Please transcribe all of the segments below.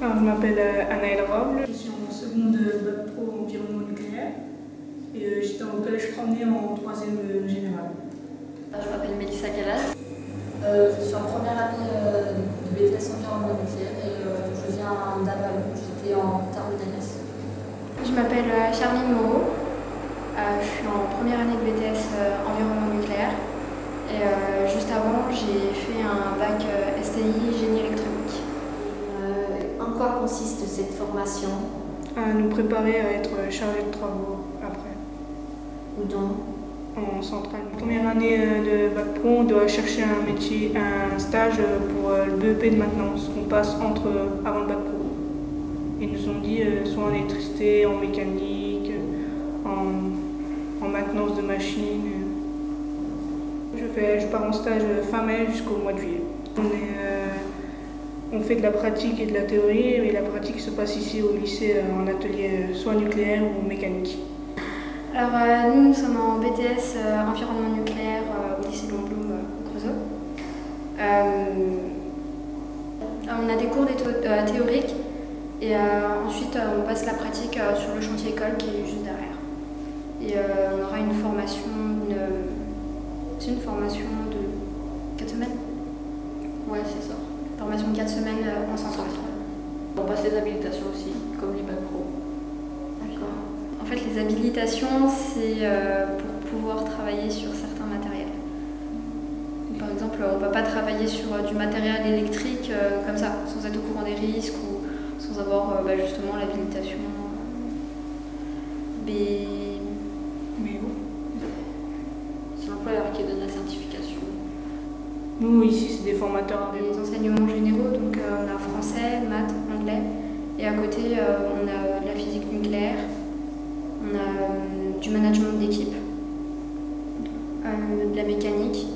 Alors, je m'appelle Anaëlle Roble, je suis en seconde bac pro environnement nucléaire et j'étais au collège Promené en 3e général. Je m'appelle Mélissa Gallas, je suis en première année de BTS environnement nucléaire et je viens d'Avalon, j'étais en terminale. Je m'appelle Charline Moreau, je suis en première année de BTS environnement nucléaire et juste avant j'ai fait un bac STI génie électronique. En quoi consiste cette formation? À nous préparer à être chargé de travaux après. Où donc? En centrale. Première année de bac pro, on doit chercher un métier, un stage pour le BEP de maintenance qu'on passe avant le bac pro. Ils nous ont dit soit en électricité, en mécanique, en maintenance de machines. Je pars en stage fin mai jusqu'au mois de juillet. On fait de la pratique et de la théorie, mais la pratique se passe ici au lycée en atelier soit nucléaire ou mécanique. Alors nous sommes en BTS environnement nucléaire au lycée Longblum au Creusot. On a des cours théoriques et ensuite on passe la pratique sur le chantier école qui est juste derrière. Et on aura une formation, c'est une formation de 4 semaines? Ouais, c'est ça. Formation de 4 semaines en centrale. On passe les habilitations aussi, comme les bac pro. D'accord. En fait, les habilitations, c'est pour pouvoir travailler sur certains matériels. Par exemple, on ne va pas travailler sur du matériel électrique comme ça, sans être au courant des risques ou sans avoir justement l'habilitation. C'est l'employeur qui donne la certification. Nous, ici, c'est des formateurs. Des enseignements généraux, donc on a français, maths, anglais. Et à côté, on a de la physique nucléaire, on a du management d'équipe, de la mécanique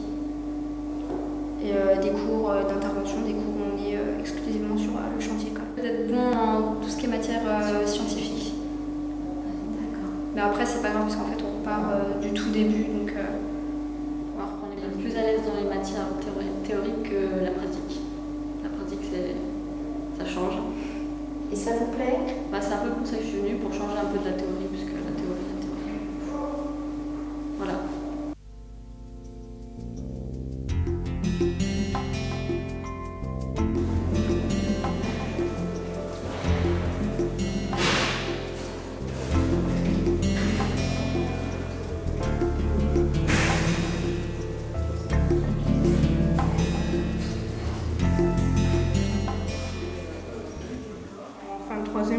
et des cours d'intervention, des cours où on est exclusivement sur le chantier. D'être bon en tout ce qui est matière scientifique. D'accord. Mais après, c'est pas grave parce qu'en fait, on repart du tout début. Donc, on est plus à l'aise dans les matières théoriques que la pratique. La pratique, ça change. Et ça vous plaît? C'est un peu pour ça que je suis venue, pour changer un peu de la théorie, puisque la théorie. Voilà.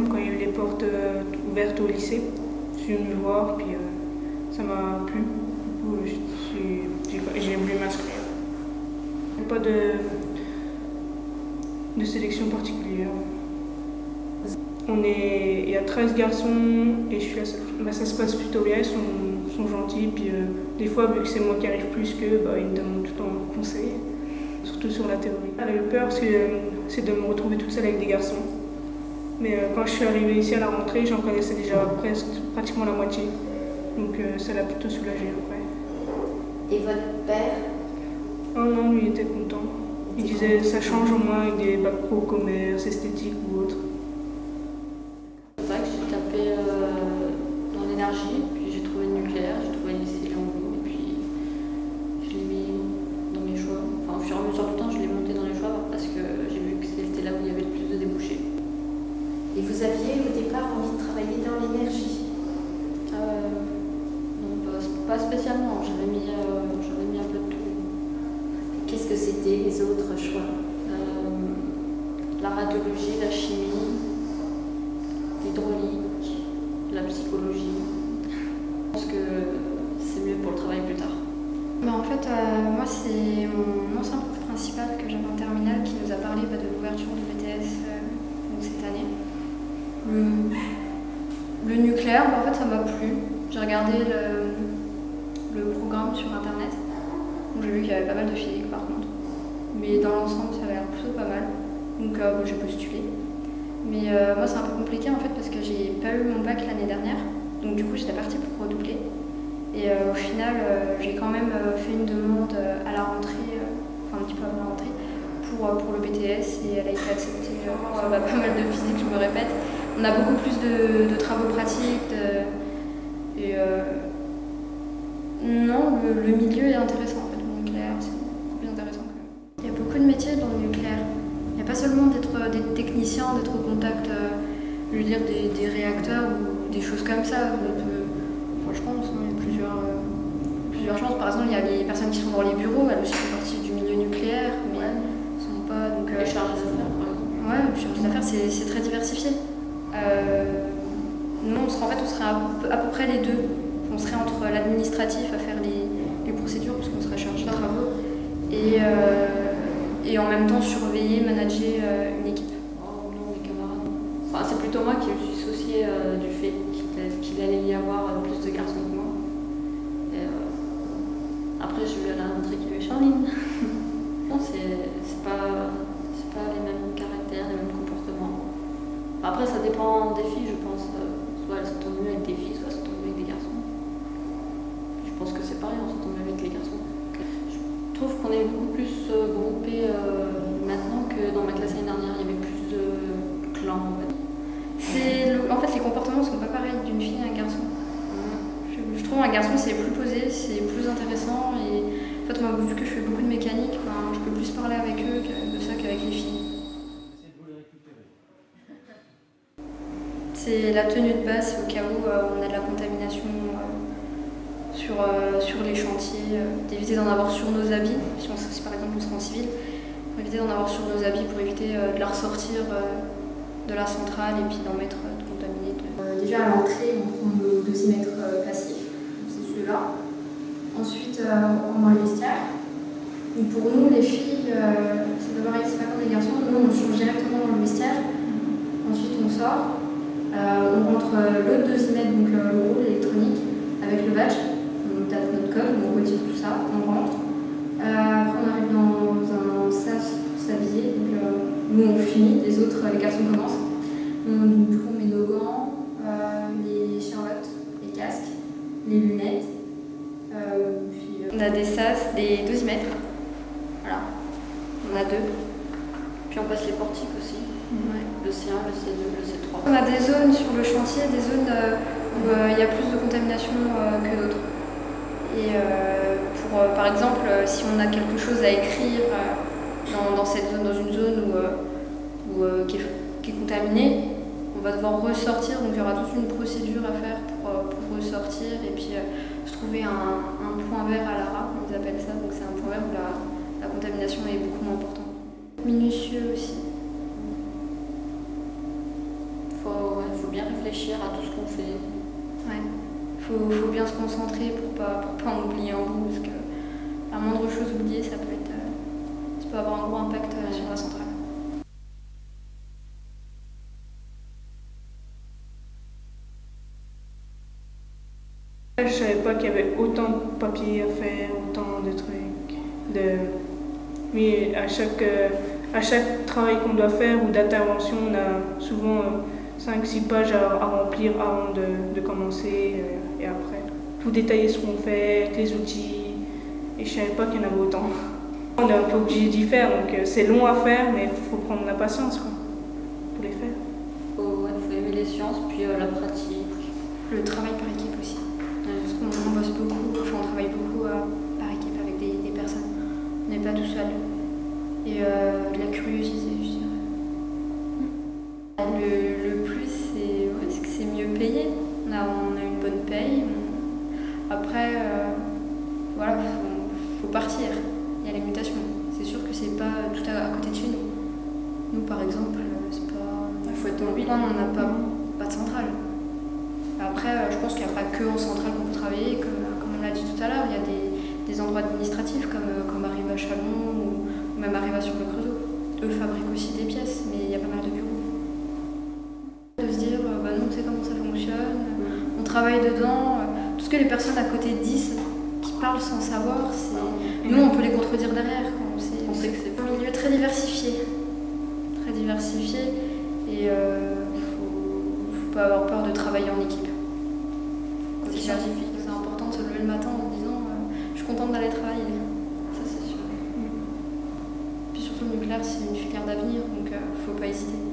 Quand il y a eu les portes ouvertes au lycée, je suis venue voir, puis ça m'a plu. Du coup, j'ai voulu m'inscrire. Pas de sélection particulière. Il y a 13 garçons et je suis la seule. Ça se passe plutôt bien, ils sont gentils, puis des fois, vu que c'est moi qui arrive plus qu'eux, ils me donnent tout le temps conseil, surtout sur la théorie. Elle a eu peur, c'est de me retrouver toute seule avec des garçons. Mais quand je suis arrivée ici à la rentrée, j'en connaissais déjà pratiquement la moitié. Donc ça l'a plutôt soulagée après. Et votre père? Oh non, lui il était content. Il disait ça change au moins avec des bacs pro commerce, esthétique ou autre. J'ai tapé dans l'énergie, puis j'ai trouvé le nucléaire, j'ai trouvé le lycée Longblum, et puis je l'ai mis dans mes choix. Enfin, au fur et à mesure du temps, je l'ai monté dans les choix parce que j'ai vu que c'était là où il y avait le plus de débouchés. Et vous aviez au départ envie de travailler dans l'énergie? Non, pas spécialement. J'avais mis un peu de tout. Qu'est-ce que c'était les autres choix? La radiologie, la chimie, l'hydraulique, la psychologie. Je pense que c'est mieux pour le travail plus tard. En fait, moi, c'est mon ancien prof principal que j'avais en terminale qui nous a parlé de l'ouverture du BTS cette année. Le nucléaire, en fait, ça m'a plu. J'ai regardé le programme sur internet. J'ai vu qu'il y avait pas mal de physique par contre. Mais dans l'ensemble, ça avait l'air plutôt pas mal. Donc j'ai postulé. Mais moi c'est un peu compliqué en fait parce que j'ai pas eu mon bac l'année dernière. Donc du coup j'étais partie pour redoubler. Et au final j'ai quand même fait une demande à la rentrée, enfin un petit peu avant la rentrée, pour le BTS et elle a été acceptée pour pas mal de physique, je me répète. On a beaucoup plus de travaux pratiques. Non, le milieu est intéressant en fait, le nucléaire, c'est beaucoup plus intéressant quand même. Il y a beaucoup de métiers dans le nucléaire. Il n'y a pas seulement d'être technicien, d'être au contact, je veux dire, des réacteurs ou des choses comme ça. Franchement, il y a plusieurs chances. Par exemple, il y a les personnes qui sont dans les bureaux, elles aussi font partie du milieu nucléaire, mais elles ne sont pas. Donc, les chargés d'affaires, par exemple. Ouais, les chargés d'affaires, c'est très diversifié. Nous, on serait à peu près les deux. On serait entre l'administratif à faire les procédures, parce qu'on serait chargé de travaux, et en même temps surveiller, manager une équipe. Oh non, mes camarades. Enfin, c'est plutôt moi qui me suis souciée du fait qu'il allait y avoir plus de garçons que moi. Et, après, j'ai vu à la rentrée qu'il y avait Charline. Non, c'est pas les mêmes caractères, les mêmes comportements. Après, ça dépend des filles, je pense. Soit elles s'entendent mieux avec des filles, soit elles s'entendent mieux avec des garçons. Je pense que c'est pareil, on s'entend mieux avec les garçons. Je trouve qu'on est beaucoup plus groupés maintenant que dans ma classe l'année dernière. Il y avait plus de clans, en fait. En fait, les comportements sont pas pareils d'une fille et un garçon. Je trouve un garçon, c'est plus posé, c'est plus intéressant. Et en fait, moi, vu que je fais beaucoup de mécanique, je peux plus parler avec eux de ça qu'avec les filles. C'est la tenue de base au cas où on a de la contamination sur les chantiers, d'éviter d'en avoir sur nos habits, si par exemple on serait en civil, pour éviter d'en avoir sur nos habits, pour éviter de la ressortir de la centrale et puis d'en mettre de contaminés. Déjà à l'entrée, on prend le dosimètre passif, c'est celui-là. Ensuite, on prend le vestiaire. Donc pour nous, les filles, c'est pareil, c'est pas comme les garçons, nous on change directement dans le vestiaire. Ensuite, on sort. On rentre l'autre dosimètre, donc le rôle électronique, avec le badge. On tape notre code, on retire tout ça, on rentre. Après, on arrive dans un sas pour s'habiller. Nous, on finit, les garçons commencent. Du coup, on met nos gants, les charlottes, les casques, les lunettes. On a des sas, des dosimètres. Voilà, on a deux. Puis on passe les portiques aussi. Ouais. Le C1, le C2, le C3. On a des zones sur le chantier, des zones où il y a plus de contamination que d'autres. Et par exemple, si on a quelque chose à écrire dans une zone qui est contaminée, on va devoir ressortir. Donc il y aura toute une procédure à faire pour ressortir et puis se trouver un point vert à l'ARA, on appelle ça. Donc c'est un point vert où la contamination est beaucoup moins importante. Minutieux aussi. Faut bien réfléchir à tout ce qu'on fait. Ouais. Faut bien se concentrer pour pas en oublier un bout, parce que la moindre chose oubliée, ça peut avoir un gros impact sur la centrale. Je savais pas qu'il y avait autant de papiers à faire, autant de trucs. Mais à chaque travail qu'on doit faire ou d'intervention, on a souvent 5-6 pages à remplir avant de commencer et après. Tout détailler ce qu'on fait, les outils, et je savais pas qu'il y en avait autant. On est un peu obligé d'y faire, donc c'est long à faire, mais il faut prendre la patience pour les faire. Faut aimer les sciences, puis la pratique. Le travail par équipe aussi. Parce qu'on bosse beaucoup, on travaille beaucoup par équipe avec des personnes. On n'est pas tout seul. Et de la curiosité, je dirais. Le plus, c'est que c'est mieux payé. On a une bonne paye. Après, voilà, faut partir. Il y a les mutations. C'est sûr que c'est pas tout à côté de chez nous. Nous, par exemple, c'est pas. Il faut être mobile. On n'a pas de centrale. Après, je pense qu'il n'y a pas que en centrale qu'on peut travailler. Comme on l'a dit tout à l'heure, il y a des endroits administratifs comme Arriva Chalon ou même Arriva sur le Creusot. Eux fabriquent aussi des pièces, mais il y a pas mal de bureaux. De se dire, nous on sait comment ça fonctionne, on travaille dedans. Tout ce que les personnes à côté disent, qui parlent sans savoir, nous on peut les contredire derrière. On sait que c'est un milieu très diversifié. Très diversifié. Et faut pas avoir peur de travailler en équipe. C'est scientifique. C'est important de se lever le matin en se disant je suis contente d'aller travailler. Ça, c'est sûr. Puis surtout le nucléaire, c'est une filière d'avenir, donc faut pas hésiter.